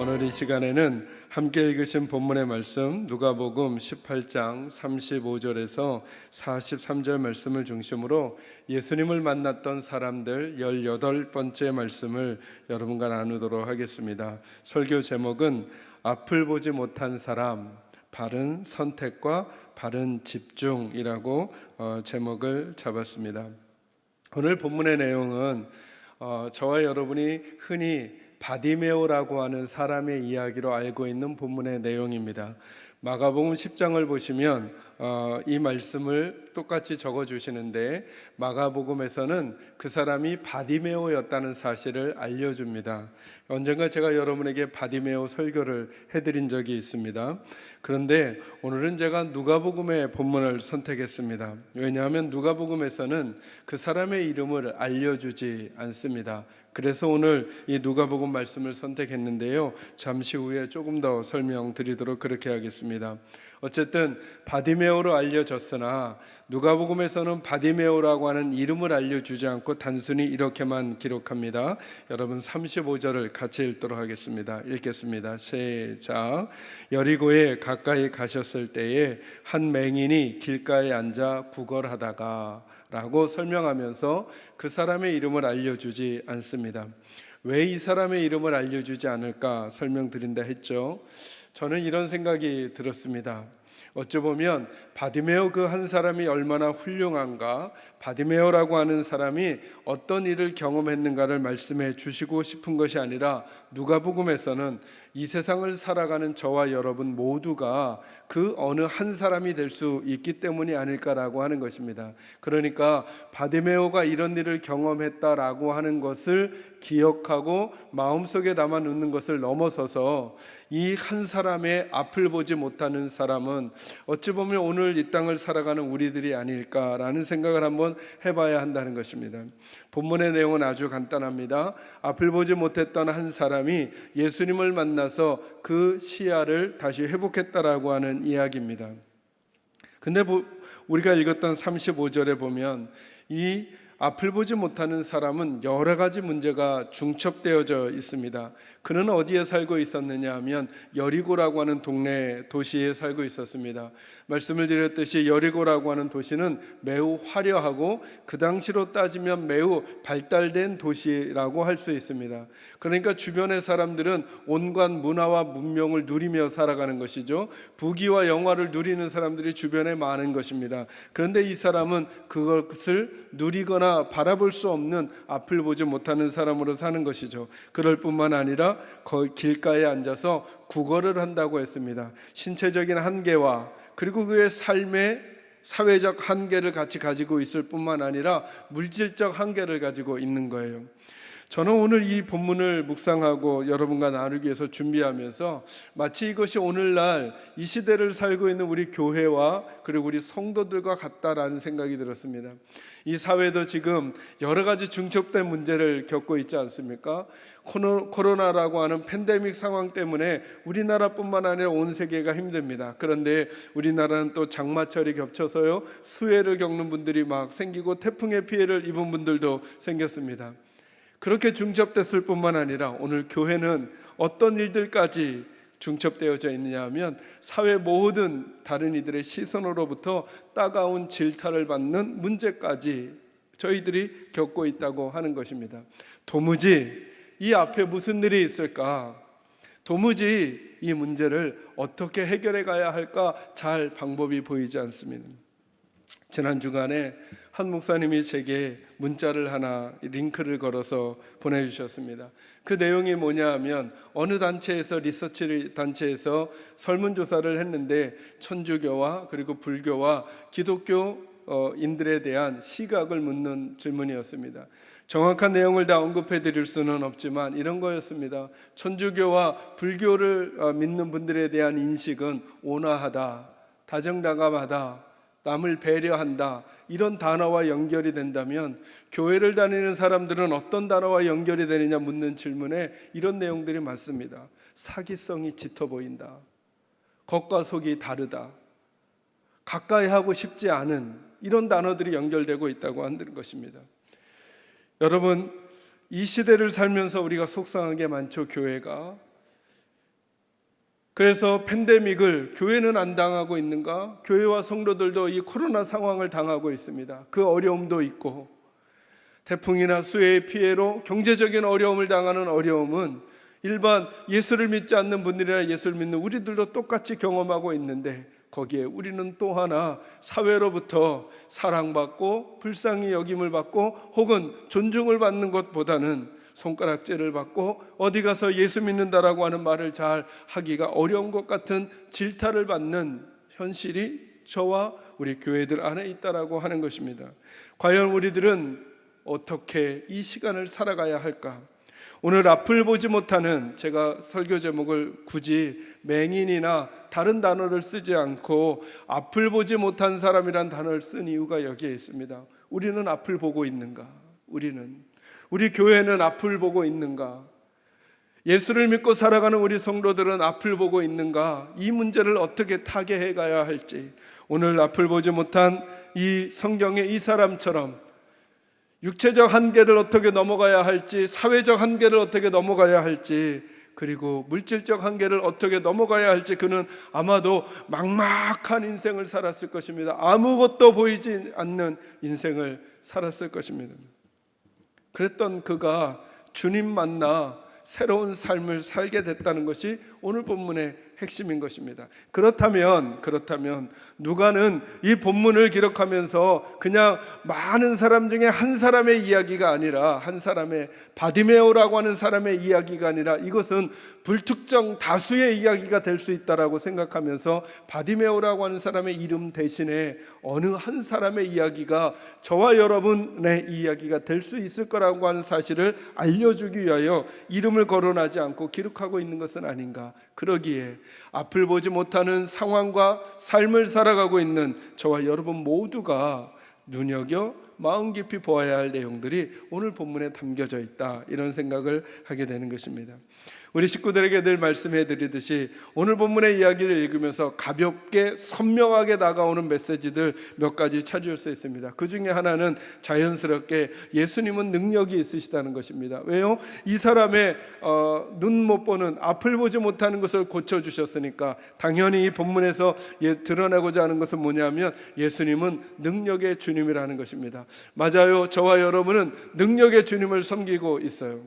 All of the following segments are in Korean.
오늘 이 시간에는 함께 읽으신 본문의 말씀 누가복음 18장 35절에서 43절 말씀을 중심으로 예수님을 만났던 사람들 18번째 말씀을 여러분과 나누도록 하겠습니다. 설교 제목은 앞을 보지 못한 사람, 바른 선택과 바른 집중이라고 제목을 잡았습니다. 오늘 본문의 내용은 저와 여러분이 흔히 바디메오라고 하는 사람의 이야기로 알고 있는 본문의 내용입니다. 마가복음 10장을 보시면 이 말씀을 똑같이 적어주시는데 마가복음에서는 그 사람이 바디메오였다는 사실을 알려줍니다. 언젠가 제가 여러분에게 바디메오 설교를 해드린 적이 있습니다. 그런데 오늘은 제가 누가복음의 본문을 선택했습니다. 왜냐하면 누가복음에서는 그 사람의 이름을 알려주지 않습니다. 그래서 오늘 이 누가복음 말씀을 선택했는데요, 잠시 후에 조금 더 설명드리도록 그렇게 하겠습니다. 어쨌든 바디메오로 알려졌으나 누가복음에서는 바디메오라고 하는 이름을 알려주지 않고 단순히 이렇게만 기록합니다. 여러분 35절을 같이 읽도록 하겠습니다. 읽겠습니다. 시작. 여리고에 가까이 가셨을 때에 한 맹인이 길가에 앉아 구걸하다가 라고 설명하면서 그 사람의 이름을 알려주지 않습니다. 왜 이 사람의 이름을 알려주지 않을까 설명드린다 했죠. 저는 이런 생각이 들었습니다. 어찌 보면 바디메오 그 한 사람이 얼마나 훌륭한가, 바디메오라고 하는 사람이 어떤 일을 경험했는가를 말씀해 주시고 싶은 것이 아니라 누가복음에서는 이 세상을 살아가는 저와 여러분 모두가 그 어느 한 사람이 될 수 있기 때문이 아닐까라고 하는 것입니다. 그러니까 바디메오가 이런 일을 경험했다라고 하는 것을 기억하고 마음속에 담아 놓는 것을 넘어서서 이 한 사람의 앞을 보지 못하는 사람은 어찌 보면 오늘 이 땅을 살아가는 우리들이 아닐까라는 생각을 한번 해봐야 한다는 것입니다. 본문의 내용은 아주 간단합니다. 앞을 보지 못했던 한 사람이 예수님을 만나서 그 시야를 다시 회복했다라고 하는 이야기입니다. 근데 우리가 읽었던 35절에 보면 이 앞을 보지 못하는 사람은 여러 가지 문제가 중첩되어져 있습니다. 그는 어디에 살고 있었느냐 하면 여리고라고 하는 동네 도시에 살고 있었습니다. 말씀을 드렸듯이 여리고라고 하는 도시는 매우 화려하고 그 당시로 따지면 매우 발달된 도시라고 할 수 있습니다. 그러니까 주변의 사람들은 온갖 문화와 문명을 누리며 살아가는 것이죠. 부귀와 영화를 누리는 사람들이 주변에 많은 것입니다. 그런데 이 사람은 그것을 누리거나 바라볼 수 없는 앞을 보지 못하는 사람으로 사는 것이죠. 그럴 뿐만 아니라 길가에 앉아서 구걸을 한다고 했습니다. 신체적인 한계와 그리고 그의 삶의 사회적 한계를 같이 가지고 있을 뿐만 아니라 물질적 한계를 가지고 있는 거예요. 저는 오늘 이 본문을 묵상하고 여러분과 나누기 위해서 준비하면서 마치 이것이 오늘날 이 시대를 살고 있는 우리 교회와 그리고 우리 성도들과 같다라는 생각이 들었습니다. 이 사회도 지금 여러 가지 중첩된 문제를 겪고 있지 않습니까? 코로나라고 하는 팬데믹 상황 때문에 우리나라뿐만 아니라 온 세계가 힘듭니다. 그런데 우리나라는 또 장마철이 겹쳐서요, 수해를 겪는 분들이 막 생기고 태풍의 피해를 입은 분들도 생겼습니다. 그렇게 중첩됐을 뿐만 아니라 오늘 교회는 어떤 일들까지 중첩되어져 있느냐 하면 사회 모든 다른 이들의 시선으로부터 따가운 질타를 받는 문제까지 저희들이 겪고 있다고 하는 것입니다. 도무지 이 앞에 무슨 일이 있을까? 도무지 이 문제를 어떻게 해결해 가야 할까? 잘 방법이 보이지 않습니다. 지난 주간에 한 목사님이 제게 문자를 하나 링크를 걸어서 보내주셨습니다. 그 내용이 뭐냐 하면 어느 단체에서 리서치 단체에서 설문조사를 했는데 천주교와 그리고 불교와 기독교인들에 대한 시각을 묻는 질문이었습니다. 정확한 내용을 다 언급해 드릴 수는 없지만 이런 거였습니다. 천주교와 불교를 믿는 분들에 대한 인식은 온화하다, 다정다감하다, 남을 배려한다, 이런 단어와 연결이 된다면 교회를 다니는 사람들은 어떤 단어와 연결이 되느냐 묻는 질문에 이런 내용들이 많습니다. 사기성이 짙어 보인다, 겉과 속이 다르다, 가까이 하고 싶지 않은, 이런 단어들이 연결되고 있다고 하는 것입니다. 여러분, 이 시대를 살면서 우리가 속상한 게 많죠. 교회가 그래서 팬데믹을 교회는 안 당하고 있는가? 교회와 성도들도 이 코로나 상황을 당하고 있습니다. 그 어려움도 있고, 태풍이나 수해의 피해로 경제적인 어려움을 당하는 어려움은 일반 예수를 믿지 않는 분들이나 예수를 믿는 우리들도 똑같이 경험하고 있는데, 거기에 우리는 또 하나 사회로부터 사랑받고 불쌍히 여김을 받고 혹은 존중을 받는 것보다는 손가락질을 받고 어디 가서 예수 믿는다라고 하는 말을 잘 하기가 어려운 것 같은 질타를 받는 현실이 저와 우리 교회들 안에 있다라고 하는 것입니다. 과연 우리들은 어떻게 이 시간을 살아가야 할까? 오늘 앞을 보지 못하는, 제가 설교 제목을 굳이 맹인이나 다른 단어를 쓰지 않고 앞을 보지 못한 사람이란 단어를 쓴 이유가 여기에 있습니다. 우리는 앞을 보고 있는가? 우리 교회는 앞을 보고 있는가? 예수를 믿고 살아가는 우리 성도들은 앞을 보고 있는가? 이 문제를 어떻게 타개해 가야 할지, 오늘 앞을 보지 못한 이 성경의 이 사람처럼 육체적 한계를 어떻게 넘어가야 할지, 사회적 한계를 어떻게 넘어가야 할지, 그리고 물질적 한계를 어떻게 넘어가야 할지, 그는 아마도 막막한 인생을 살았을 것입니다. 아무것도 보이지 않는 인생을 살았을 것입니다. 그랬던 그가 주님 만나 새로운 삶을 살게 됐다는 것이 오늘 본문의 핵심인 것입니다. 그렇다면 누가는 이 본문을 기록하면서 그냥 많은 사람 중에 한 사람의 이야기가 아니라, 한 사람의 바디메오라고 하는 사람의 이야기가 아니라, 이것은 불특정 다수의 이야기가 될 수 있다라고 생각하면서 바디메오라고 하는 사람의 이름 대신에 어느 한 사람의 이야기가 저와 여러분의 이야기가 될 수 있을 거라고 하는 사실을 알려주기 위하여 이름을 거론하지 않고 기록하고 있는 것은 아닌가. 그러기에 앞을 보지 못하는 상황과 삶을 살아가고 있는 저와 여러분 모두가 눈여겨 마음 깊이 보아야 할 내용들이 오늘 본문에 담겨져 있다, 이런 생각을 하게 되는 것입니다. 우리 식구들에게 늘 말씀해 드리듯이 오늘 본문의 이야기를 읽으면서 가볍게 선명하게 다가오는 메시지들 몇 가지 찾을 수 있습니다. 그 중에 하나는 자연스럽게 예수님은 능력이 있으시다는 것입니다. 왜요? 이 사람의 눈 못 보는, 앞을 보지 못하는 것을 고쳐주셨으니까 당연히 이 본문에서 드러내고자 하는 것은 뭐냐면 예수님은 능력의 주님이라는 것입니다. 맞아요. 저와 여러분은 능력의 주님을 섬기고 있어요.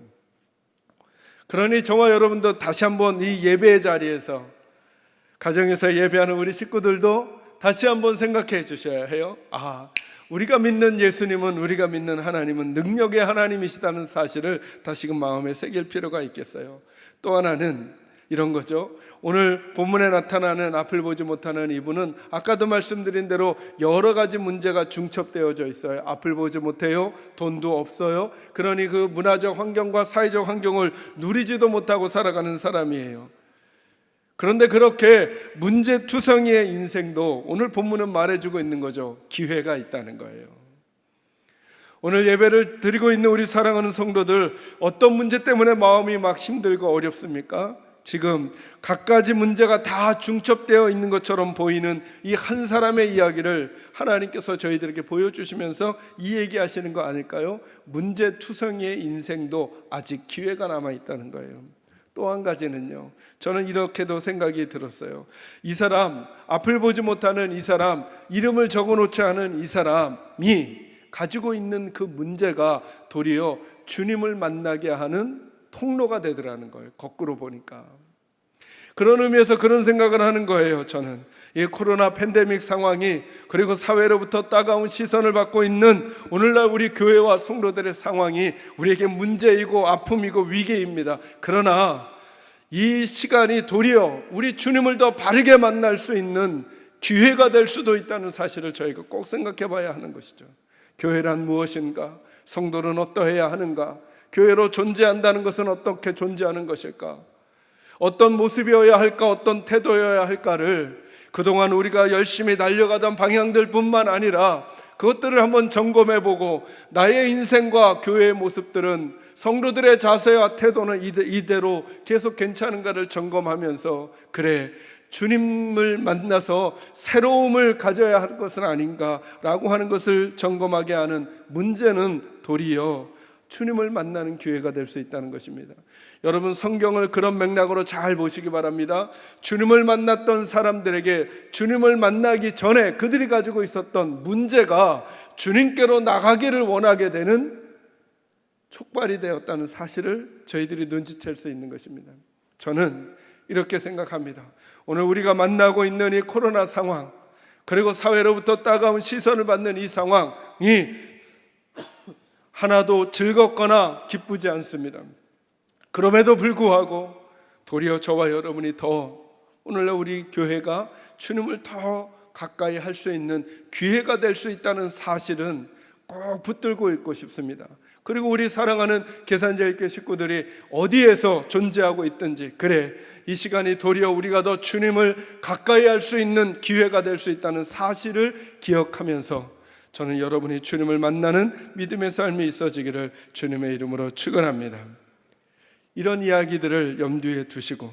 그러니 저와 여러분도 다시 한번 이 예배의 자리에서, 가정에서 예배하는 우리 식구들도 다시 한번 생각해 주셔야 해요. 우리가 믿는 예수님은, 우리가 믿는 하나님은 능력의 하나님이시다는 사실을 다시금 마음에 새길 필요가 있겠어요. 또 하나는 이런 거죠. 오늘 본문에 나타나는 앞을 보지 못하는 이분은 아까도 말씀드린 대로 여러 가지 문제가 중첩되어져 있어요. 앞을 보지 못해요. 돈도 없어요. 그러니 그 문화적 환경과 사회적 환경을 누리지도 못하고 살아가는 사람이에요. 그런데 그렇게 문제투성이의 인생도 오늘 본문은 말해주고 있는 거죠. 기회가 있다는 거예요. 오늘 예배를 드리고 있는 우리 사랑하는 성도들, 어떤 문제 때문에 마음이 막 힘들고 어렵습니까? 지금 갖가지 문제가 다 중첩되어 있는 것처럼 보이는 이 한 사람의 이야기를 하나님께서 저희들에게 보여주시면서 이 얘기하시는 거 아닐까요? 문제투성이의 인생도 아직 기회가 남아있다는 거예요. 또 한 가지는요, 저는 이렇게도 생각이 들었어요. 이 사람, 앞을 보지 못하는 이 사람, 이름을 적어놓지 않은 이 사람이 가지고 있는 그 문제가 도리어 주님을 만나게 하는 통로가 되더라는 거예요. 거꾸로 보니까. 그런 의미에서 그런 생각을 하는 거예요. 저는 이 코로나 팬데믹 상황이, 그리고 사회로부터 따가운 시선을 받고 있는 오늘날 우리 교회와 성도들의 상황이 우리에게 문제이고 아픔이고 위기입니다. 그러나 이 시간이 도리어 우리 주님을 더 바르게 만날 수 있는 기회가 될 수도 있다는 사실을 저희가 꼭 생각해 봐야 하는 것이죠. 교회란 무엇인가? 성도는 어떠해야 하는가? 교회로 존재한다는 것은 어떻게 존재하는 것일까? 어떤 모습이어야 할까? 어떤 태도여야 할까를 그동안 우리가 열심히 달려가던 방향들 뿐만 아니라 그것들을 한번 점검해보고, 나의 인생과 교회의 모습들은, 성도들의 자세와 태도는 이대로 계속 괜찮은가를 점검하면서, 그래, 주님을 만나서 새로움을 가져야 할 것은 아닌가라고 하는 것을 점검하게 하는 문제는 도리어 주님을 만나는 기회가 될 수 있다는 것입니다. 여러분, 성경을 그런 맥락으로 잘 보시기 바랍니다. 주님을 만났던 사람들에게 주님을 만나기 전에 그들이 가지고 있었던 문제가 주님께로 나가기를 원하게 되는 촉발이 되었다는 사실을 저희들이 눈치챌 수 있는 것입니다. 저는 이렇게 생각합니다. 오늘 우리가 만나고 있는 이 코로나 상황, 그리고 사회로부터 따가운 시선을 받는 이 상황이 하나도 즐겁거나 기쁘지 않습니다. 그럼에도 불구하고 도리어 저와 여러분이 더 오늘날 우리 교회가 주님을 더 가까이 할 수 있는 기회가 될 수 있다는 사실은 꼭 붙들고 있고 싶습니다. 그리고 우리 사랑하는 계산자교회 식구들이 어디에서 존재하고 있든지, 그래, 이 시간이 도리어 우리가 더 주님을 가까이 할 수 있는 기회가 될 수 있다는 사실을 기억하면서 저는 여러분이 주님을 만나는 믿음의 삶이 있어지기를 주님의 이름으로 축원합니다. 이런 이야기들을 염두에 두시고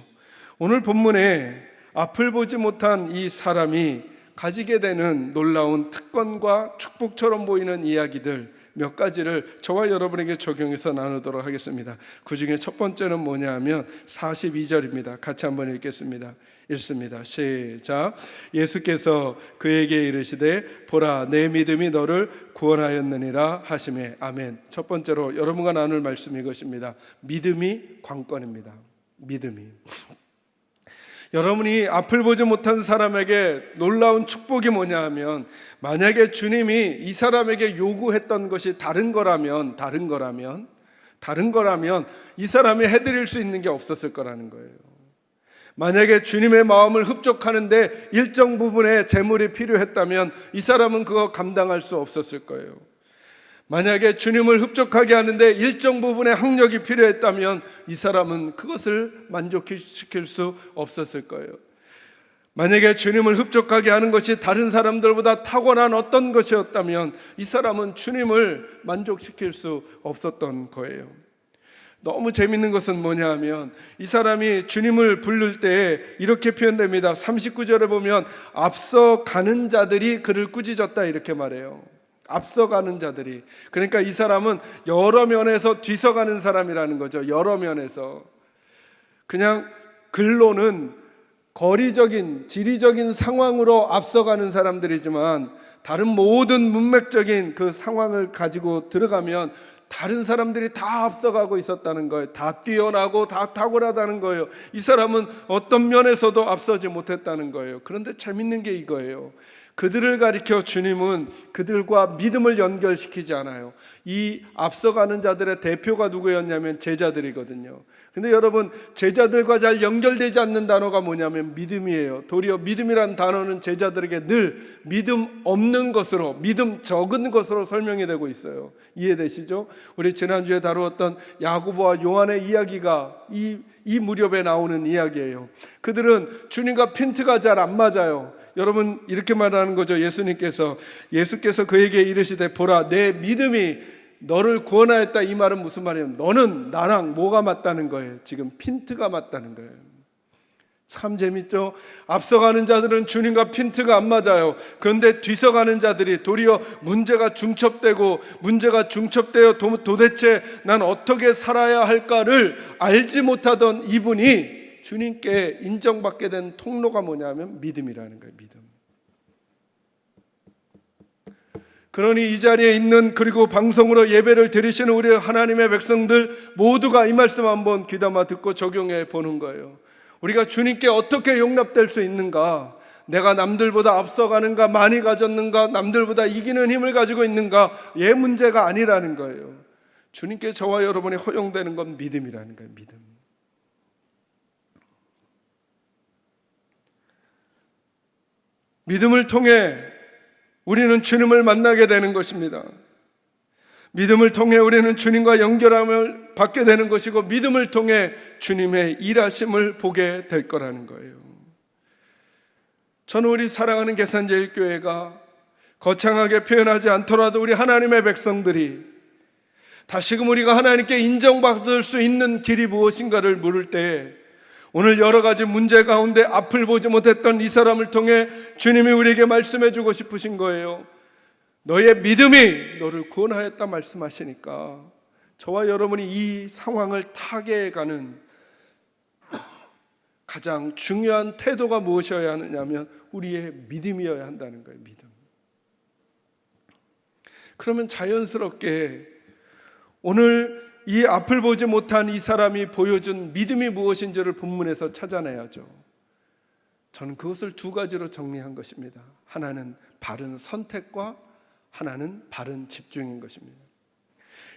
오늘 본문에 앞을 보지 못한 이 사람이 가지게 되는 놀라운 특권과 축복처럼 보이는 이야기들 몇 가지를 저와 여러분에게 적용해서 나누도록 하겠습니다. 그 중에 첫 번째는 뭐냐 하면 42절입니다. 같이 한번 읽겠습니다. 읽습니다. 시작. 예수께서 그에게 이르시되 보라, 내 믿음이 너를 구원하였느니라 하시매. 아멘. 첫 번째로 여러분과 나눌 말씀이 이것입니다. 믿음이 관건입니다. 믿음이. 여러분이 앞을 보지 못한 사람에게 놀라운 축복이 뭐냐 하면, 만약에 주님이 이 사람에게 요구했던 것이 다른 거라면 이 사람이 해드릴 수 있는 게 없었을 거라는 거예요. 만약에 주님의 마음을 흡족하는데 일정 부분의 재물이 필요했다면 이 사람은 그거 감당할 수 없었을 거예요. 만약에 주님을 흡족하게 하는데 일정 부분의 학력이 필요했다면 이 사람은 그것을 만족시킬 수 없었을 거예요. 만약에 주님을 흡족하게 하는 것이 다른 사람들보다 탁월한 어떤 것이었다면 이 사람은 주님을 만족시킬 수 없었던 거예요. 너무 재밌는 것은 뭐냐 하면 이 사람이 주님을 부를 때 이렇게 표현됩니다. 39절에 보면 앞서가는 자들이 그를 꾸짖었다 이렇게 말해요. 앞서가는 자들이. 그러니까 이 사람은 여러 면에서 뒤서가는 사람이라는 거죠. 여러 면에서. 그냥 글로는 거리적인, 지리적인 상황으로 앞서가는 사람들이지만 다른 모든 문맥적인 그 상황을 가지고 들어가면 다른 사람들이 다 앞서가고 있었다는 거예요. 다 뛰어나고 다 탁월하다는 거예요. 이 사람은 어떤 면에서도 앞서지 못했다는 거예요. 그런데 재밌는 게 이거예요. 그들을 가리켜 주님은 그들과 믿음을 연결시키지 않아요. 이 앞서가는 자들의 대표가 누구였냐면 제자들이거든요. 근데 여러분, 제자들과 잘 연결되지 않는 단어가 뭐냐면 믿음이에요. 도리어 믿음이란 단어는 제자들에게 늘 믿음 없는 것으로, 믿음 적은 것으로 설명이 되고 있어요. 이해되시죠? 우리 지난주에 다루었던 야고보와 요한의 이야기가 이 무렵에 나오는 이야기예요. 그들은 주님과 핀트가 잘 안 맞아요. 여러분, 이렇게 말하는 거죠. 예수께서 그에게 이르시되 보라, 내 믿음이 너를 구원하였다. 이 말은 무슨 말이에요? 너는 나랑 뭐가 맞다는 거예요? 지금 핀트가 맞다는 거예요. 참 재밌죠? 앞서가는 자들은 주님과 핀트가 안 맞아요. 그런데 뒤서가는 자들이 도리어 문제가 중첩되어 도대체 난 어떻게 살아야 할까를 알지 못하던 이분이 주님께 인정받게 된 통로가 뭐냐면 믿음이라는 거예요. 믿음. 그러니 이 자리에 있는, 그리고 방송으로 예배를 드리시는 우리 하나님의 백성들 모두가 이 말씀 한번 귀담아 듣고 적용해 보는 거예요. 우리가 주님께 어떻게 용납될 수 있는가? 내가 남들보다 앞서가는가? 많이 가졌는가? 남들보다 이기는 힘을 가지고 있는가? 얘 문제가 아니라는 거예요. 주님께 저와 여러분이 허용되는 건 믿음이라는 거예요. 믿음. 믿음을 통해 우리는 주님을 만나게 되는 것입니다. 믿음을 통해 우리는 주님과 연결함을 받게 되는 것이고, 믿음을 통해 주님의 일하심을 보게 될 거라는 거예요. 저는 우리 사랑하는 계산제일교회가 거창하게 표현하지 않더라도 우리 하나님의 백성들이 다시금 우리가 하나님께 인정받을 수 있는 길이 무엇인가를 물을 때, 오늘 여러 가지 문제 가운데 앞을 보지 못했던 이 사람을 통해 주님이 우리에게 말씀해 주고 싶으신 거예요. 너의 믿음이 너를 구원하였다 말씀하시니까 저와 여러분이 이 상황을 타개해가는 가장 중요한 태도가 무엇이어야 하느냐면 우리의 믿음이어야 한다는 거예요. 믿음. 그러면 자연스럽게 오늘 이 앞을 보지 못한 이 사람이 보여준 믿음이 무엇인지를 본문에서 찾아내야죠. 저는 그것을 두 가지로 정리한 것입니다. 하나는 바른 선택과 하나는 바른 집중인 것입니다.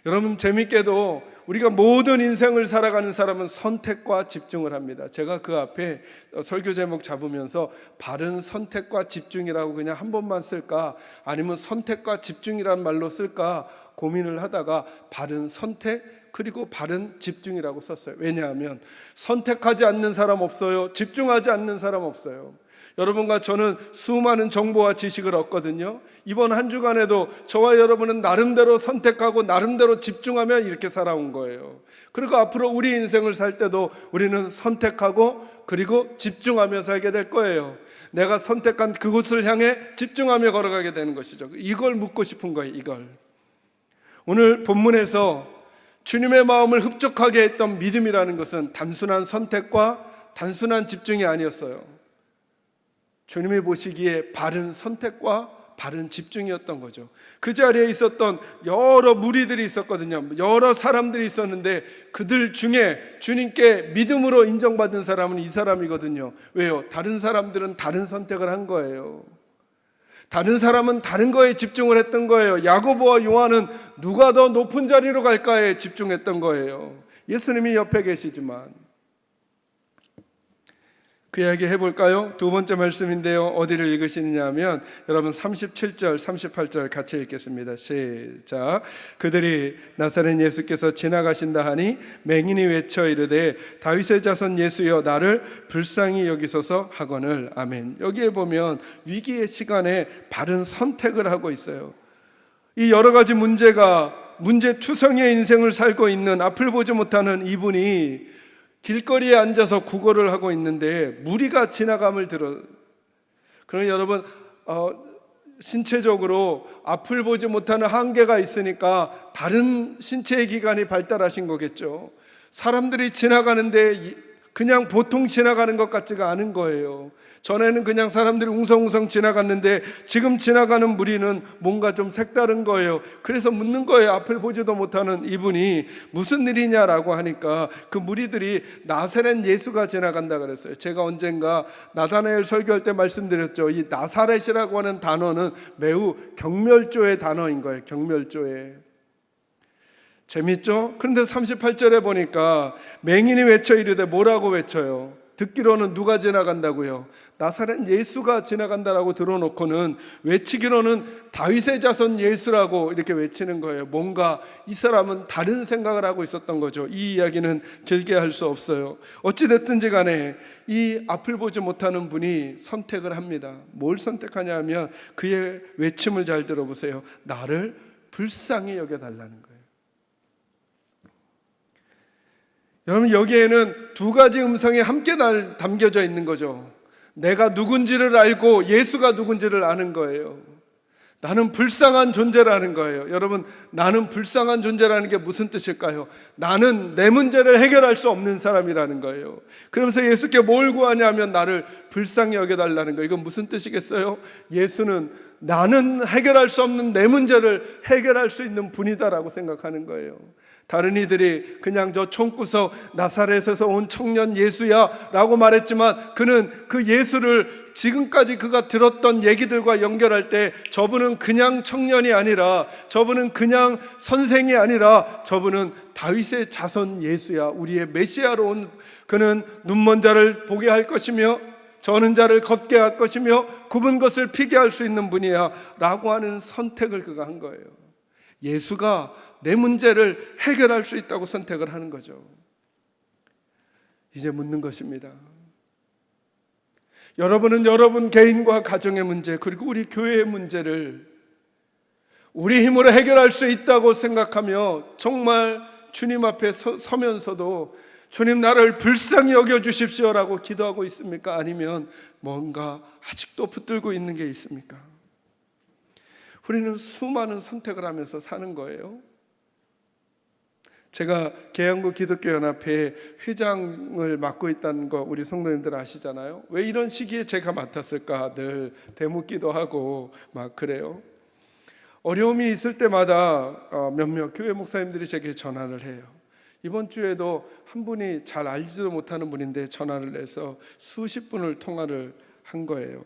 여러분, 재밌게도 우리가 모든 인생을 살아가는 사람은 선택과 집중을 합니다. 제가 그 앞에 설교 제목 잡으면서 바른 선택과 집중이라고 그냥 한 번만 쓸까, 아니면 선택과 집중이란 말로 쓸까 고민을 하다가 바른 선택 그리고 바른 집중이라고 썼어요. 왜냐하면 선택하지 않는 사람 없어요. 집중하지 않는 사람 없어요. 여러분과 저는 수많은 정보와 지식을 얻거든요. 이번 한 주간에도 저와 여러분은 나름대로 선택하고 나름대로 집중하며 이렇게 살아온 거예요. 그리고 앞으로 우리 인생을 살 때도 우리는 선택하고 그리고 집중하며 살게 될 거예요. 내가 선택한 그곳을 향해 집중하며 걸어가게 되는 것이죠. 이걸 묻고 싶은 거예요. 이걸. 오늘 본문에서 주님의 마음을 흡족하게 했던 믿음이라는 것은 단순한 선택과 단순한 집중이 아니었어요. 주님이 보시기에 바른 선택과 바른 집중이었던 거죠. 그 자리에 있었던 여러 무리들이 있었거든요. 여러 사람들이 있었는데 그들 중에 주님께 믿음으로 인정받은 사람은 이 사람이거든요. 왜요? 다른 사람들은 다른 선택을 한 거예요. 다른 사람은 다른 거에 집중을 했던 거예요. 야고보와 요한은 누가 더 높은 자리로 갈까에 집중했던 거예요. 예수님이 옆에 계시지만. 그 이야기 해볼까요? 두 번째 말씀인데요. 어디를 읽으시느냐 하면 여러분 37절 38절 같이 읽겠습니다. 시작. 그들이 나사렛 예수께서 지나가신다 하니 맹인이 외쳐 이르되 다윗의 자손 예수여 나를 불쌍히 여기소서 하거늘. 아멘. 여기에 보면 위기의 시간에 바른 선택을 하고 있어요. 이 여러 가지 문제투성이의 인생을 살고 있는 앞을 보지 못하는 이분이 길거리에 앉아서 구걸을 하고 있는데 무리가 지나감을 들어. 그러면 여러분 신체적으로 앞을 보지 못하는 한계가 있으니까 다른 신체의 기관이 발달하신 거겠죠. 사람들이 지나가는데 그냥 보통 지나가는 것 같지가 않은 거예요. 전에는 그냥 사람들이 웅성웅성 지나갔는데 지금 지나가는 무리는 뭔가 좀 색다른 거예요. 그래서 묻는 거예요. 앞을 보지도 못하는 이분이 무슨 일이냐라고 하니까 그 무리들이 나사렛 예수가 지나간다 그랬어요. 제가 언젠가 나다나엘 설교할 때 말씀드렸죠. 이 나사렛이라고 하는 단어는 매우 경멸조의 단어인 거예요. 경멸조의. 재밌죠? 그런데 38절에 보니까 맹인이 외쳐 이르되 뭐라고 외쳐요? 듣기로는 누가 지나간다고요? 나사렛 예수가 지나간다라고 들어놓고는 외치기로는 다윗의 자손 예수라고 이렇게 외치는 거예요. 뭔가 이 사람은 다른 생각을 하고 있었던 거죠. 이 이야기는 길게 할 수 없어요. 어찌됐든지 간에 이 앞을 보지 못하는 분이 선택을 합니다. 뭘 선택하냐 하면 그의 외침을 잘 들어보세요. 나를 불쌍히 여겨달라는 거예요. 여러분, 여기에는 두 가지 음성이 함께 담겨져 있는 거죠. 내가 누군지를 알고 예수가 누군지를 아는 거예요. 나는 불쌍한 존재라는 거예요. 여러분, 나는 불쌍한 존재라는 게 무슨 뜻일까요? 나는 내 문제를 해결할 수 없는 사람이라는 거예요. 그러면서 예수께 뭘 구하냐면 나를 불쌍히 여겨달라는 거예요. 이건 무슨 뜻이겠어요? 예수는 나는 해결할 수 없는 내 문제를 해결할 수 있는 분이다라고 생각하는 거예요. 다른 이들이 그냥 저 총구석 나사렛에서 온 청년 예수야 라고 말했지만 그는 그 예수를 지금까지 그가 들었던 얘기들과 연결할 때 저분은 그냥 청년이 아니라, 저분은 그냥 선생이 아니라 저분은 다윗의 자손 예수야, 우리의 메시아로 온, 그는 눈먼 자를 보게 할 것이며 저는 자를 걷게 할 것이며 굽은 것을 피게 할 수 있는 분이야 라고 하는 선택을 그가 한 거예요. 예수가 내 문제를 해결할 수 있다고 선택을 하는 거죠. 이제 묻는 것입니다. 여러분은 여러분 개인과 가정의 문제, 그리고 우리 교회의 문제를 우리 힘으로 해결할 수 있다고 생각하며 정말 주님 앞에 서면서도 주님 나를 불쌍히 여겨주십시오라고 기도하고 있습니까? 아니면 뭔가 아직도 붙들고 있는 게 있습니까? 우리는 수많은 선택을 하면서 사는 거예요. 제가 계양구 기독교연합회 회장을 맡고 있다는 거 우리 성도님들 아시잖아요. 왜 이런 시기에 제가 맡았을까 늘 되묻기도 하고 막 그래요. 어려움이 있을 때마다 몇몇 교회 목사님들이 제게 전화를 해요. 이번 주에도 한 분이 잘 알지도 못하는 분인데 전화를 해서 수십 분을 통화를 한 거예요.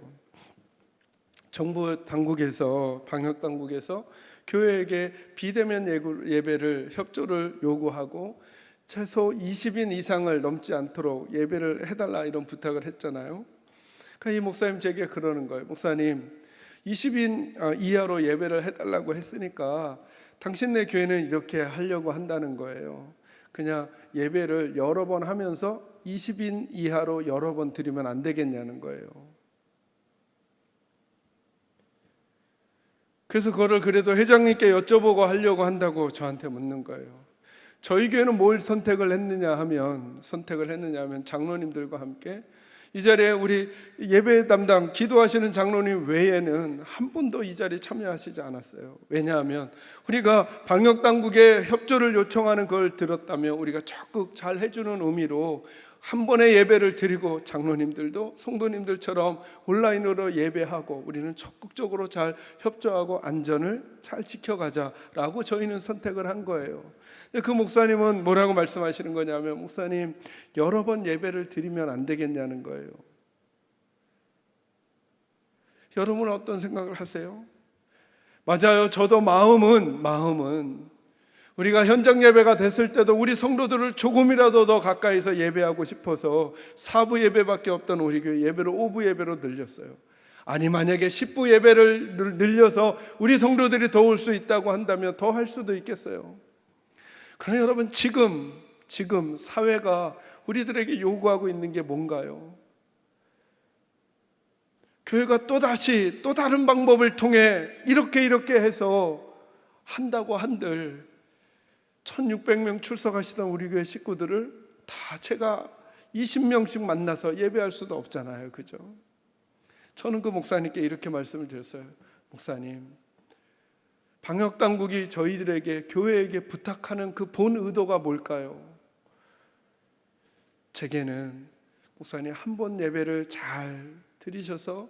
정부 당국에서, 방역 당국에서 교회에게 비대면 예배를 협조를 요구하고 최소 20인 이상을 넘지 않도록 예배를 해달라 이런 부탁을 했잖아요. 그러니까 이 목사님 제게 그러는 거예요. 목사님, 20인 이하로 예배를 해달라고 했으니까 당신네 교회는 이렇게 하려고 한다는 거예요. 그냥 예배를 여러 번 하면서 20인 이하로 여러 번 드리면 안 되겠냐는 거예요. 그래서 그거를 그래도 회장님께 여쭤보고 하려고 한다고 저한테 묻는 거예요. 저희 교회는 뭘 선택을 했느냐 하면 장로님들과 함께 이 자리에 우리 예배 담당 기도하시는 장로님 외에는 한 분도 이 자리에 참여하시지 않았어요. 왜냐하면 우리가 방역당국에 협조를 요청하는 걸 들었다면 우리가 적극 잘 해주는 의미로 한 번의 예배를 드리고 장로님들도 성도님들처럼 온라인으로 예배하고 우리는 적극적으로 잘 협조하고 안전을 잘 지켜가자라고 저희는 선택을 한 거예요. 그 목사님은 뭐라고 말씀하시는 거냐면, 목사님 여러 번 예배를 드리면 안 되겠냐는 거예요. 여러분은 어떤 생각을 하세요? 맞아요. 저도 마음은 우리가 현장 예배가 됐을 때도 우리 성도들을 조금이라도 더 가까이서 예배하고 싶어서 4부 예배밖에 없던 우리 교회 예배를 5부 예배로 늘렸어요. 아니 만약에 10부 예배를 늘려서 우리 성도들이 더 올 수 있다고 한다면 더 할 수도 있겠어요. 그러나 여러분 지금 사회가 우리들에게 요구하고 있는 게 뭔가요? 교회가 또다시 또 다른 방법을 통해 이렇게 해서 한다고 한들 1600명 출석하시던 우리 교회 식구들을 다 제가 20명씩 만나서 예배할 수도 없잖아요. 그죠? 저는 그 목사님께 이렇게 말씀을 드렸어요. 목사님, 방역당국이 저희들에게, 교회에게 부탁하는 그 본 의도가 뭘까요? 제게는 목사님 한 번 예배를 잘 드리셔서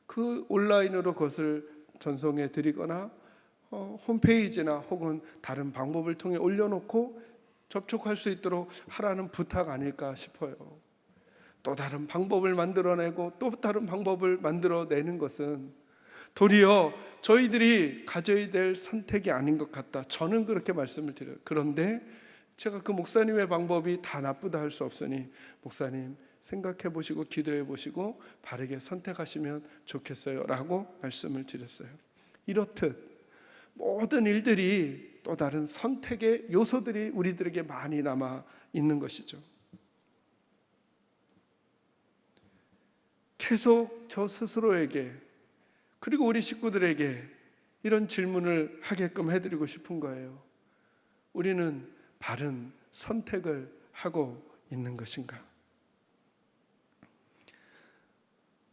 그 온라인으로 그것을 전송해 드리거나 홈페이지나 혹은 다른 방법을 통해 올려놓고 접촉할 수 있도록 하라는 부탁 아닐까 싶어요. 또 다른 방법을 만들어내고 또 다른 방법을 만들어내는 것은 도리어 저희들이 가져야 될 선택이 아닌 것 같다. 저는 그렇게 말씀을 드려요. 그런데 제가 그 목사님의 방법이 다 나쁘다 할 수 없으니 목사님 생각해 보시고 기도해 보시고 바르게 선택하시면 좋겠어요 라고 말씀을 드렸어요. 이렇듯 모든 일들이 또 다른 선택의 요소들이 우리들에게 많이 남아 있는 것이죠. 계속 저 스스로에게 그리고 우리 식구들에게 이런 질문을 하게끔 해드리고 싶은 거예요. 우리는 바른 선택을 하고 있는 것인가?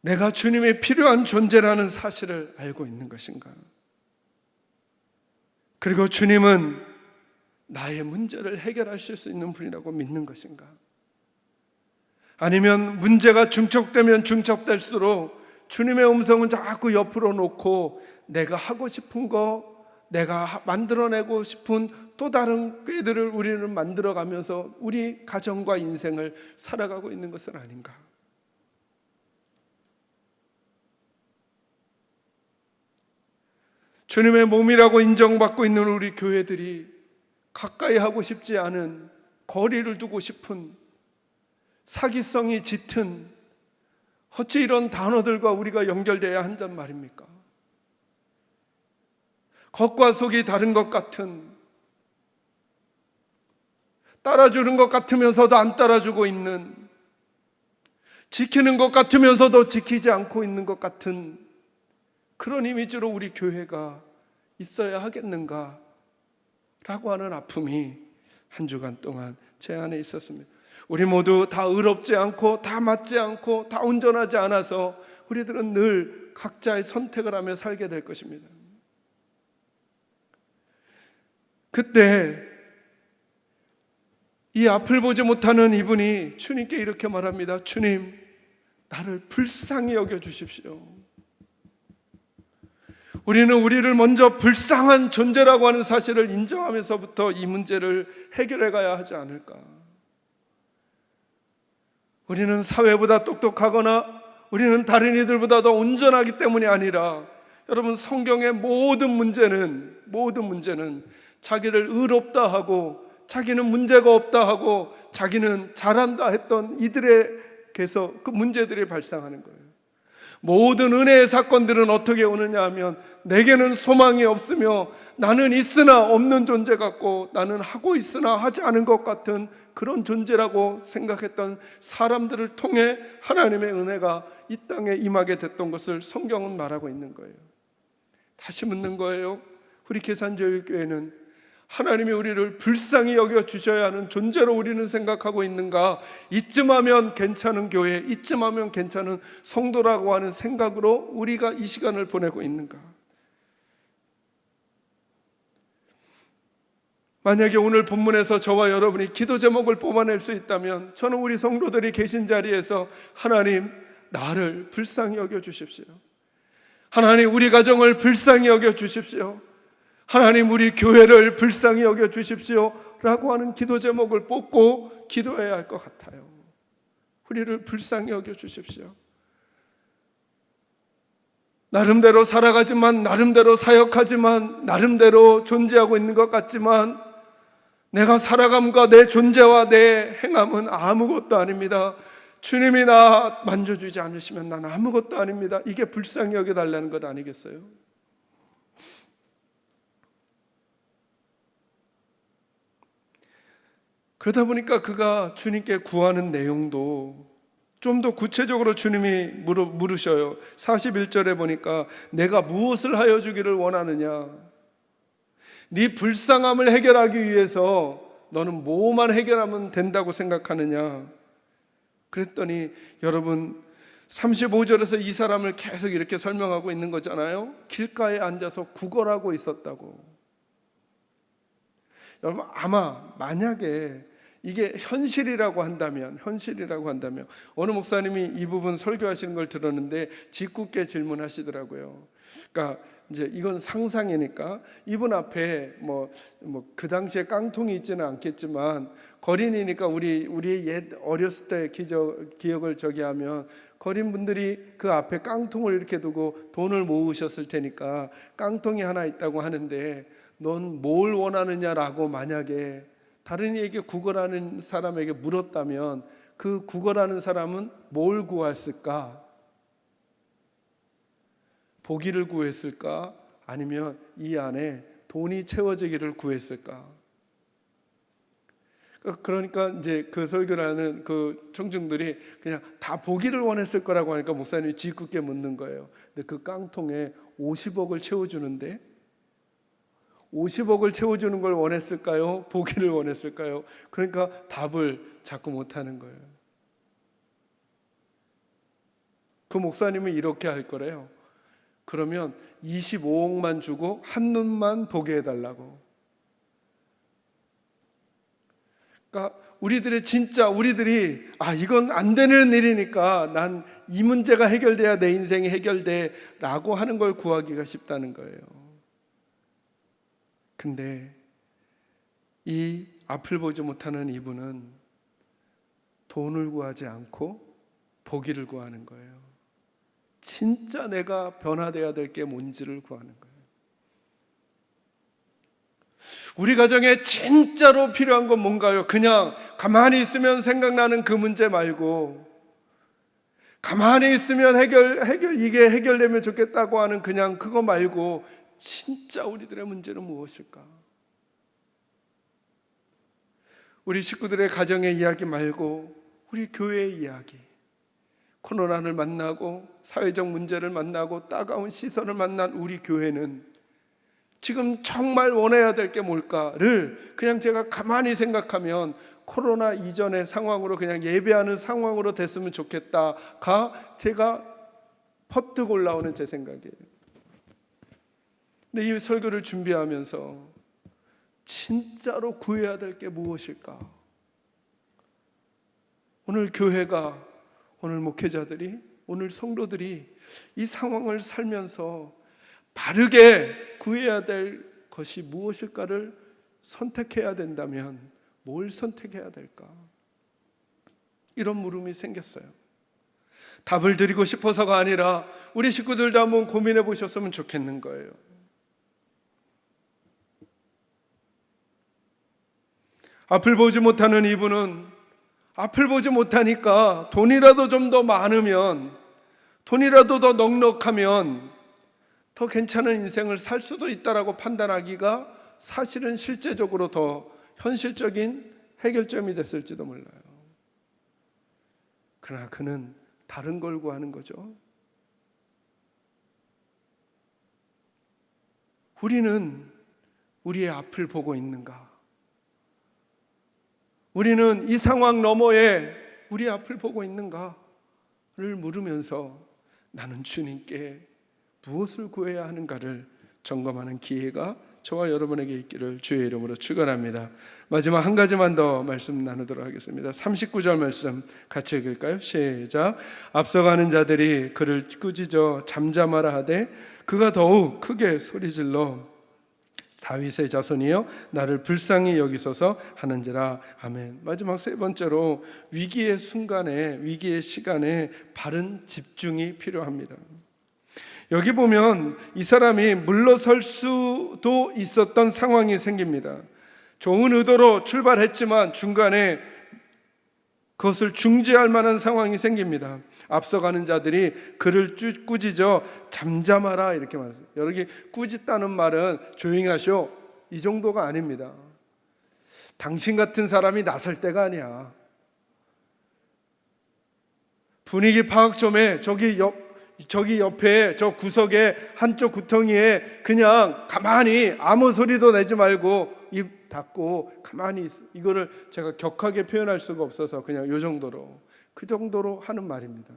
내가 주님의 필요한 존재라는 사실을 알고 있는 것인가? 그리고 주님은 나의 문제를 해결하실 수 있는 분이라고 믿는 것인가? 아니면 문제가 중첩되면 중첩될수록 주님의 음성은 자꾸 옆으로 놓고 내가 하고 싶은 거, 내가 만들어내고 싶은 또 다른 꾀들을 우리는 만들어가면서 우리 가정과 인생을 살아가고 있는 것은 아닌가? 주님의 몸이라고 인정받고 있는 우리 교회들이 가까이 하고 싶지 않은, 거리를 두고 싶은, 사기성이 짙은 어찌 이런 단어들과 우리가 연결되어야 한단 말입니까? 겉과 속이 다른 것 같은, 따라주는 것 같으면서도 안 따라주고 있는, 지키는 것 같으면서도 지키지 않고 있는 것 같은 그런 이미지로 우리 교회가 있어야 하겠는가 라고 하는 아픔이 한 주간 동안 제 안에 있었습니다. 우리 모두 다 의롭지 않고 다 맞지 않고 다 온전하지 않아서 우리들은 늘 각자의 선택을 하며 살게 될 것입니다. 그때 이 앞을 보지 못하는 이분이 주님께 이렇게 말합니다. 주님, 나를 불쌍히 여겨주십시오. 우리는 우리를 먼저 불쌍한 존재라고 하는 사실을 인정하면서부터 이 문제를 해결해 가야 하지 않을까. 우리는 사회보다 똑똑하거나 우리는 다른 이들보다 더 온전하기 때문이 아니라, 여러분, 성경의 모든 문제는 자기를 의롭다 하고 자기는 문제가 없다 하고 자기는 잘한다 했던 이들에게서 그 문제들이 발생하는 거예요. 모든 은혜의 사건들은 어떻게 오느냐 하면, 내게는 소망이 없으며 나는 있으나 없는 존재 같고 나는 하고 있으나 하지 않은 것 같은 그런 존재라고 생각했던 사람들을 통해 하나님의 은혜가 이 땅에 임하게 됐던 것을 성경은 말하고 있는 거예요. 다시 묻는 거예요. 우리 계산교회는 하나님이 우리를 불쌍히 여겨 주셔야 하는 존재로 우리는 생각하고 있는가? 이쯤 하면 괜찮은 교회, 이쯤 하면 괜찮은 성도라고 하는 생각으로 우리가 이 시간을 보내고 있는가? 만약에 오늘 본문에서 저와 여러분이 기도 제목을 뽑아낼 수 있다면, 저는 우리 성도들이 계신 자리에서 하나님, 나를 불쌍히 여겨 주십시오. 하나님, 우리 가정을 불쌍히 여겨 주십시오. 하나님, 우리 교회를 불쌍히 여겨 주십시오 라고 하는 기도 제목을 뽑고 기도해야 할 것 같아요. 우리를 불쌍히 여겨 주십시오. 나름대로 살아가지만, 나름대로 사역하지만, 나름대로 존재하고 있는 것 같지만, 내가 살아감과 내 존재와 내 행함은 아무것도 아닙니다. 주님이 나 만져주지 않으시면 난 아무것도 아닙니다. 이게 불쌍히 여겨달라는 것 아니겠어요? 그러다 보니까 그가 주님께 구하는 내용도 좀 더 구체적으로 주님이 물으셔요. 41절에 보니까 내가 무엇을 하여 주기를 원하느냐? 네 불쌍함을 해결하기 위해서 너는 뭐만 해결하면 된다고 생각하느냐? 그랬더니 여러분, 35절에서 이 사람을 계속 이렇게 설명하고 있는 거잖아요. 길가에 앉아서 구걸하고 있었다고. 여러분, 아마 만약에 이게 현실이라고 한다면 어느 목사님이 이 부분 설교하시는 걸 들었는데 짓궂게 질문하시더라고요. 그러니까 이제 이건 상상이니까 이분 앞에 뭐 그 당시에 깡통이 있지는 않겠지만, 거린이니까 우리의 옛 어렸을 때 기억을 하면 거린 분들이 그 앞에 깡통을 이렇게 두고 돈을 모으셨을 테니까 깡통이 하나 있다고 하는데, 넌 뭘 원하느냐라고 만약에 다른 이에게 구걸하는 사람에게 물었다면 그 구걸하는 사람은 뭘 구했을까? 보기를 구했을까? 아니면 이 안에 돈이 채워지기를 구했을까? 그러니까 이제 그 설교를 하는 그 청중들이 그냥 다 보기를 원했을 거라고 하니까 목사님이 짓궂게 묻는 거예요. 근데 그 깡통에 50억을 채워주는데 50억을 채워주는 걸 원했을까요? 보기를 원했을까요? 그러니까 답을 자꾸 못하는 거예요. 그 목사님은 이렇게 할 거래요. 그러면 25억만 주고 한눈만 보게 해달라고. 그러니까 우리들이 이건 안 되는 일이니까 난 이 문제가 해결돼야 내 인생이 해결돼 라고 하는 걸 구하기가 쉽다는 거예요. 근데 이 앞을 보지 못하는 이분은 돈을 구하지 않고 보기를 구하는 거예요. 진짜 내가 변화되어야 될 게 뭔지를 구하는 거예요. 우리 가정에 진짜로 필요한 건 뭔가요? 그냥 가만히 있으면 생각나는 그 문제 말고, 가만히 있으면 이게 해결되면 좋겠다고 하는 그냥 그거 말고, 진짜 우리들의 문제는 무엇일까? 우리 식구들의 가정의 이야기 말고 우리 교회의 이야기, 코로나를 만나고 사회적 문제를 만나고 따가운 시선을 만난 우리 교회는 지금 정말 원해야 될 게 뭘까를 그냥 제가 가만히 생각하면 코로나 이전의 상황으로 그냥 예배하는 상황으로 됐으면 좋겠다가 제가 퍼뜩 올라오는 제 생각이에요. 근데 이 설교를 준비하면서 진짜로 구해야 될 게 무엇일까? 오늘 교회가, 오늘 목회자들이, 오늘 성도들이 이 상황을 살면서 바르게 구해야 될 것이 무엇일까를 선택해야 된다면 뭘 선택해야 될까? 이런 물음이 생겼어요. 답을 드리고 싶어서가 아니라 우리 식구들도 한번 고민해 보셨으면 좋겠는 거예요. 앞을 보지 못하는 이분은 앞을 보지 못하니까 돈이라도 좀 더 많으면, 돈이라도 더 넉넉하면 더 괜찮은 인생을 살 수도 있다라고 판단하기가 사실은 실제적으로 더 현실적인 해결점이 됐을지도 몰라요. 그러나 그는 다른 걸 구하는 거죠. 우리는 우리의 앞을 보고 있는가? 우리는 이 상황 너머에 우리 앞을 보고 있는가를 물으면서 나는 주님께 무엇을 구해야 하는가를 점검하는 기회가 저와 여러분에게 있기를 주의 이름으로 축원합니다. 마지막 한 가지만 더 말씀 나누도록 하겠습니다. 39절 말씀 같이 읽을까요? 시작. 앞서가는 자들이 그를 꾸짖어 잠잠하라 하되 그가 더욱 크게 소리질러 다윗의 자손이여 나를 불쌍히 여기소서 하는지라. 아멘. 마지막 세 번째로 위기의 순간에, 위기의 시간에 바른 집중이 필요합니다. 여기 보면 이 사람이 물러설 수도 있었던 상황이 생깁니다. 좋은 의도로 출발했지만 중간에 그것을 중지할 만한 상황이 생깁니다. 앞서가는 자들이 그를 꾸짖어 잠잠하라 이렇게 말했어요. 여기 꾸짖다는 말은 조용히 하시오 이 정도가 아닙니다. 당신 같은 사람이 나설 때가 아니야. 분위기 파악 좀 해. 저기 옆에 저 구석에 한쪽 구덩이에 그냥 가만히 아무 소리도 내지 말고 입 닫고 가만히 이거를 제가 격하게 표현할 수가 없어서 그냥 요 정도로, 그 정도로 하는 말입니다.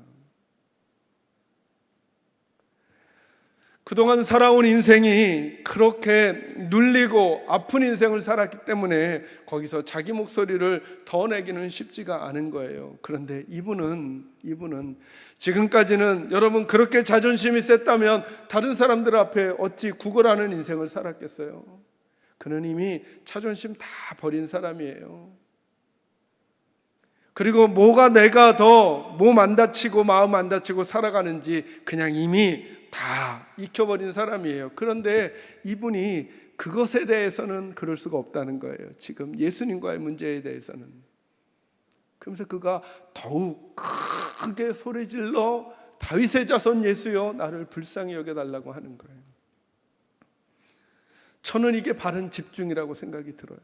그동안 살아온 인생이 그렇게 눌리고 아픈 인생을 살았기 때문에 거기서 자기 목소리를 더 내기는 쉽지가 않은 거예요. 그런데 이분은 지금까지는 여러분 그렇게 자존심이 셌다면 다른 사람들 앞에 어찌 구걸하는 인생을 살았겠어요? 그는 이미 자존심 다 버린 사람이에요. 그리고 뭐가 내가 더 몸 안 다치고 마음 안 다치고 살아가는지 그냥 이미 다 익혀버린 사람이에요. 그런데 이분이 그것에 대해서는 그럴 수가 없다는 거예요. 지금 예수님과의 문제에 대해서는. 그러면서 그가 더욱 크게 소리질러 다윗의 자손 예수여 나를 불쌍히 여겨달라고 하는 거예요. 저는 이게 바른 집중이라고 생각이 들어요.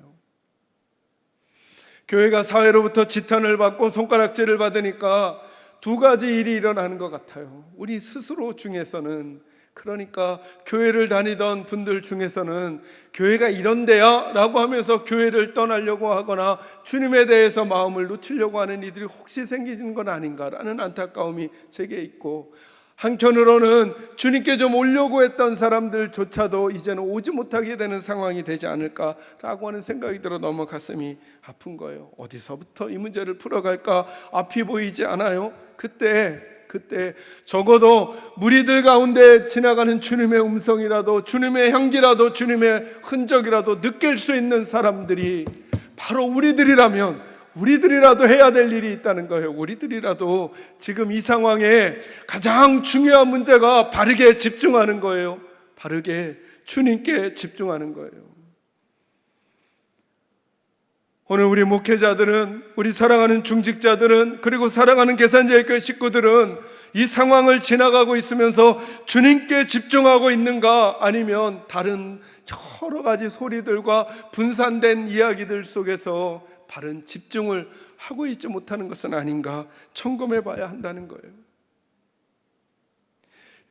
교회가 사회로부터 지탄을 받고 손가락질을 받으니까 두 가지 일이 일어나는 것 같아요. 우리 스스로 중에서는, 그러니까 교회를 다니던 분들 중에서는 교회가 이런데야 라고 하면서 교회를 떠나려고 하거나 주님에 대해서 마음을 놓치려고 하는 이들이 혹시 생기는 건 아닌가라는 안타까움이 제게 있고, 한편으로는 주님께 좀 오려고 했던 사람들조차도 이제는 오지 못하게 되는 상황이 되지 않을까라고 하는 생각이 들어 너무 가슴이 아픈 거예요. 어디서부터 이 문제를 풀어갈까 앞이 보이지 않아요? 그때 적어도 무리들 가운데 지나가는 주님의 음성이라도, 주님의 향기라도, 주님의 흔적이라도 느낄 수 있는 사람들이 바로 우리들이라도 해야 될 일이 있다는 거예요. 우리들이라도 지금 이 상황에 가장 중요한 문제가 바르게 집중하는 거예요. 바르게 주님께 집중하는 거예요. 오늘 우리 목회자들은, 우리 사랑하는 중직자들은, 그리고 사랑하는 계산제일교회 식구들은 이 상황을 지나가고 있으면서 주님께 집중하고 있는가, 아니면 다른 여러 가지 소리들과 분산된 이야기들 속에서 바른 집중을 하고 있지 못하는 것은 아닌가 점검해 봐야 한다는 거예요.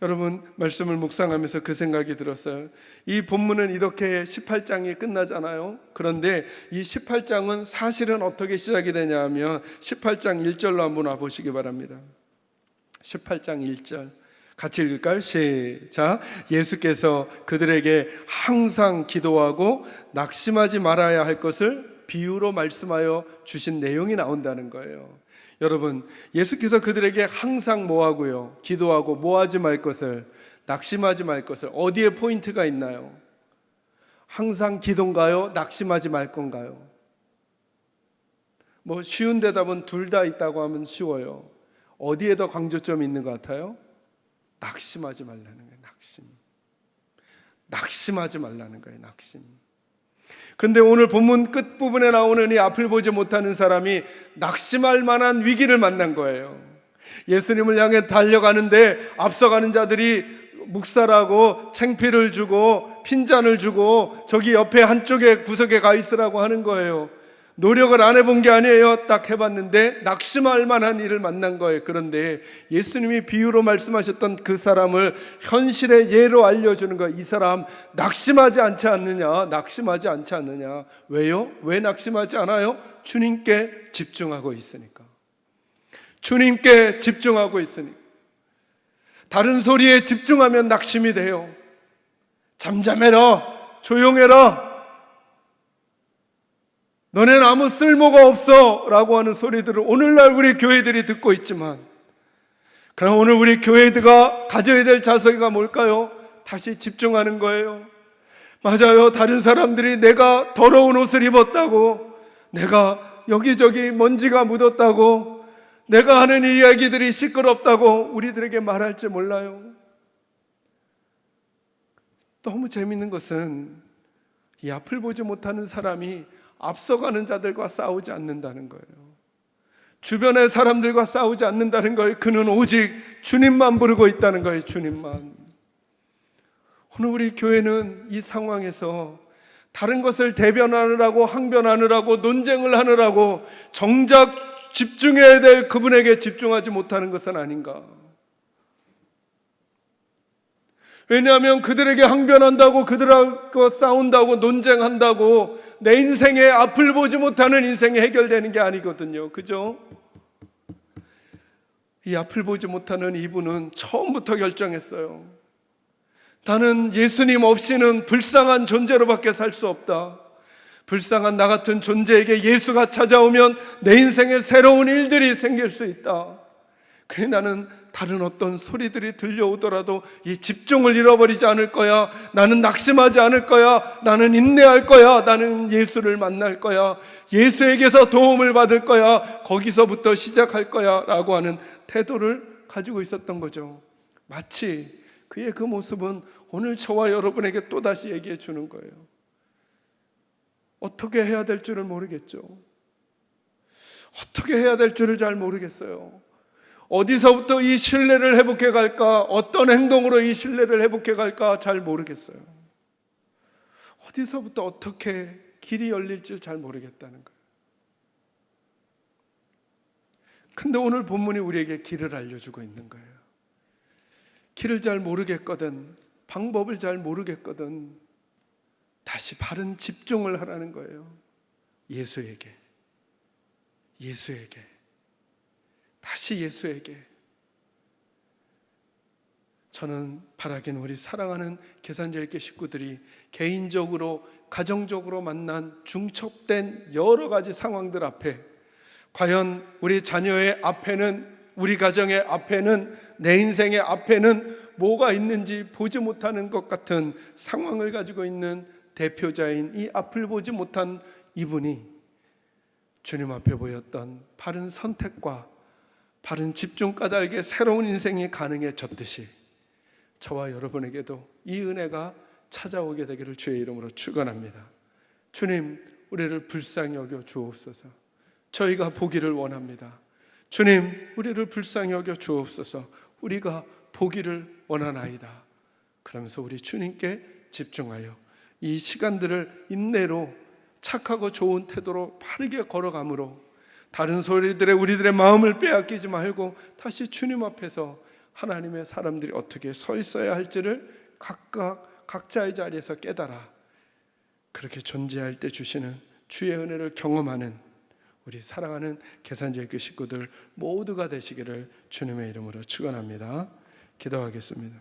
여러분, 말씀을 묵상하면서 그 생각이 들었어요. 이 본문은 이렇게 18장이 끝나잖아요. 그런데 이 18장은 사실은 어떻게 시작이 되냐 하면 18장 1절로 한번 와보시기 바랍니다. 18장 1절 같이 읽을까요? 시작. 예수께서 그들에게 항상 기도하고 낙심하지 말아야 할 것을 비유로 말씀하여 주신 내용이 나온다는 거예요. 여러분, 예수께서 그들에게 항상 뭐 하고요? 기도하고 뭐 하지 말 것을, 낙심하지 말 것을. 어디에 포인트가 있나요? 항상 기도인가요? 낙심하지 말 건가요? 뭐 쉬운 대답은 둘 다 있다고 하면 쉬워요. 어디에 더 강조점이 있는 것 같아요? 낙심하지 말라는 거예요. 낙심하지 말라는 거예요. 낙심. 근데 오늘 본문 끝부분에 나오는 이 앞을 보지 못하는 사람이 낙심할 만한 위기를 만난 거예요. 예수님을 향해 달려가는데 앞서가는 자들이 묵살하고 창피를 주고 핀잔을 주고 저기 옆에 한쪽에 구석에 가 있으라고 하는 거예요. 노력을 안 해본 게 아니에요. 딱 해봤는데 낙심할 만한 일을 만난 거예요. 그런데 예수님이 비유로 말씀하셨던 그 사람을 현실의 예로 알려주는 거예요. 이 사람 낙심하지 않지 않느냐? 낙심하지 않지 않느냐? 왜요? 왜 낙심하지 않아요? 주님께 집중하고 있으니까. 주님께 집중하고 있으니까. 다른 소리에 집중하면 낙심이 돼요. 잠잠해라, 조용해라, 너넨 아무 쓸모가 없어 라고 하는 소리들을 오늘날 우리 교회들이 듣고 있지만, 그럼 오늘 우리 교회들가 가져야 될 자세가 뭘까요? 다시 집중하는 거예요. 맞아요. 다른 사람들이 내가 더러운 옷을 입었다고, 내가 여기저기 먼지가 묻었다고, 내가 하는 이야기들이 시끄럽다고 우리들에게 말할지 몰라요. 너무 재밌는 것은 이 앞을 보지 못하는 사람이 앞서가는 자들과 싸우지 않는다는 거예요. 주변의 사람들과 싸우지 않는다는 거예요. 그는 오직 주님만 부르고 있다는 거예요. 주님만. 오늘 우리 교회는 이 상황에서 다른 것을 대변하느라고, 항변하느라고, 논쟁을 하느라고 정작 집중해야 될 그분에게 집중하지 못하는 것은 아닌가. 왜냐하면 그들에게 항변한다고, 그들하고 싸운다고, 논쟁한다고 내 인생의 앞을 보지 못하는 인생이 해결되는 게 아니거든요. 그죠? 이 앞을 보지 못하는 이분은 처음부터 결정했어요. 나는 예수님 없이는 불쌍한 존재로밖에 살 수 없다. 불쌍한 나 같은 존재에게 예수가 찾아오면 내 인생에 새로운 일들이 생길 수 있다. 그래, 나는 다른 어떤 소리들이 들려오더라도 이 집중을 잃어버리지 않을 거야. 나는 낙심하지 않을 거야. 나는 인내할 거야. 나는 예수를 만날 거야. 예수에게서 도움을 받을 거야. 거기서부터 시작할 거야 라고 하는 태도를 가지고 있었던 거죠. 마치 그의 그 모습은 오늘 저와 여러분에게 또다시 얘기해 주는 거예요. 어떻게 해야 될 줄을 모르겠죠. 어떻게 해야 될 줄을 잘 모르겠어요. 어디서부터 이 신뢰를 회복해 갈까? 어떤 행동으로 이 신뢰를 회복해 갈까? 잘 모르겠어요. 어디서부터 어떻게 길이 열릴지 잘 모르겠다는 거예요. 근데 오늘 본문이 우리에게 길을 알려주고 있는 거예요. 길을 잘 모르겠거든, 방법을 잘 모르겠거든, 다시 바른 집중을 하라는 거예요. 예수에게. 다시 예수에게. 저는 바라기는 우리 사랑하는 계산제일교 식구들이 개인적으로, 가정적으로 만난 중첩된 여러 가지 상황들 앞에 과연 우리 자녀의 앞에는, 우리 가정의 앞에는, 내 인생의 앞에는 뭐가 있는지 보지 못하는 것 같은 상황을 가지고 있는 대표자인 이 앞을 보지 못한 이분이 주님 앞에 보였던 바른 선택과 바른 집중 까닭에 새로운 인생이 가능해졌듯이 저와 여러분에게도 이 은혜가 찾아오게 되기를 주의 이름으로 축원합니다. 주님, 우리를 불쌍히 여겨 주옵소서. 저희가 보기를 원합니다. 주님, 우리를 불쌍히 여겨 주옵소서. 우리가 보기를 원하나이다. 그러면서 우리 주님께 집중하여 이 시간들을 인내로, 착하고 좋은 태도로 바르게 걸어감으로 다른 소리들에 우리들의 마음을 빼앗기지 말고 다시 주님 앞에서 하나님의 사람들이 어떻게 서 있어야 할지를 각각 각자의 자리에서 깨달아 그렇게 존재할 때 주시는 주의 은혜를 경험하는 우리 사랑하는 계산제일교 식구들 모두가 되시기를 주님의 이름으로 축원합니다. 기도하겠습니다.